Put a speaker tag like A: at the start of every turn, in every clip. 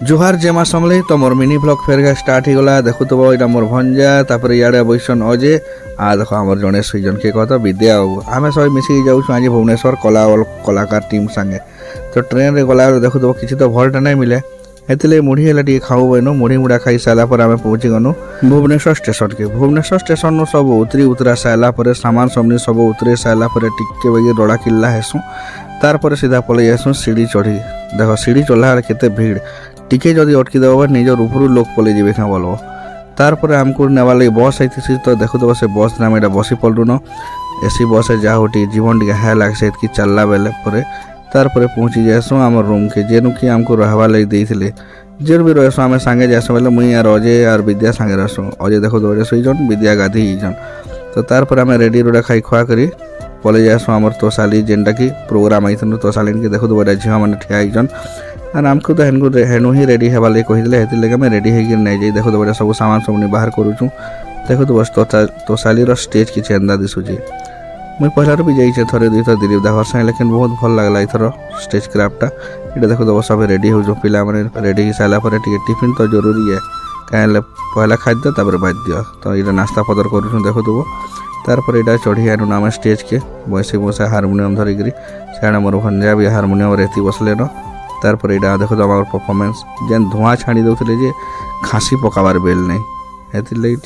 A: जुहार जेमा समले तो मोर mini blog फेर स्टार्ट होगा देखुव यहाँ मोर भंजा तापर इे बैसन अजय देख आम जड़े सईजन किए कह विद्या आम सब मिसिक जाऊँ आज भुवनेश्वर कलाकार टीम संगे तो ट्रेन रे गला देखुव किसी तो भलटा नहीं मिले हेतिले मुढ़ी है खाऊ बनु मुढ़ी मुढ़ा खाई सारापर आम पहुँची गनु भुवनेश्वर स्टेशन के भुवनेश्वर स्टेशन सब उतरा सारापर सामान समनी सब उतरे सारापर टिके बेगे रड़ा किल्ला हेसुँ तार सीधा पलि आसू सीढ़ी चढ़ी देख सीढ़ी चढ़ला केते भीड़ टिके जदि अटकी देव निजर उपरू लोक पलि जी क्या बोल तार आमको नेवा लगे बस आई तो देखुव से बस नाम यहाँ बसी पलुन एसी बस जहाँ हो जीवन टी हाय लगे कि चलला बेले तार पहुँची जासु आम रूम के जेनु कि आमको रहवा लगे देते जेन भी रहसु आम सांगे जासु बोले मुई यार अजय और विद्या सांगे रहसु अजय देखो दौड़े सईजन विद्या गाधी जन तो तार आम रेडी रोडा खाई खुआ करी पलि जासु आमर तोसाली जेनटा कि प्रोग्राम आई तोसाली के देखो बड़ा झील मैंने ठिया जन और आमको तो हेनु ही रेडी हेबा लगे कही आम रेडी होगी नहीं जाए देखो बड़ा सब सामान सब बाहर करूँ देखो बस तोसाली स्टेज किसी एंदा दिशुची मुझे पहला भी जाइए थे दुई थर दिलीप दाहर संगे लेकिन बहुत भल लगला इथर स्टेज क्राफ्टा ये देखो तो सब रेडी हो पिला मैंने रेडी हो सारापर टिफिन तो जरूरी है कहीं पहला खाद्य तापर बाध्य तो ये नास्ता पदर करूँ देखो तो तार यहाँ चढ़ी आनु आम स्टेज के बसी बसा हारमोनियम धरिकी सियाड़े मोर भंजा भी हारमोनियम रेती बसले न तार यहाँ देखो आम परफॉर्मेंस जेन धुआं छाणी दौले खासी पकाबार बेल नहीं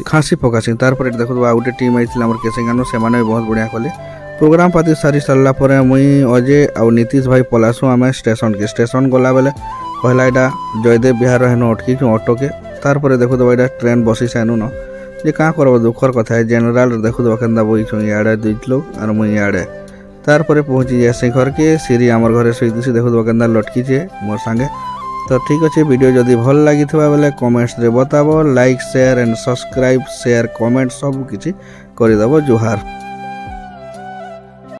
A: खासी पकासी तार देखो आ गए टीम आई केसिंगानु से बहुत बढ़िया कले प्रोग्राम पाती सारी सारापर मुई अजय आ नीतीश भाई पलासु आम स्टेशन गला बेले पहला यहाँ जयदेव बिहार हेन अटकी ऑटो के तार देखो यहाँ ट्रेन बसी सेनु न जे क्या करब दुखर कथा है जेनराल देखो के बहीचु इे दुई लोग और मुई इे तार पहुँची जाए घर के सीरी आमर घरे शोदी देखो के लटकी मोर सांगे तो ठीक अच्छे वीडियो जदि भल लगी बेले कमेंट्स रे बताबो like share and subscribe share comment सब किसी करदेव जुहार।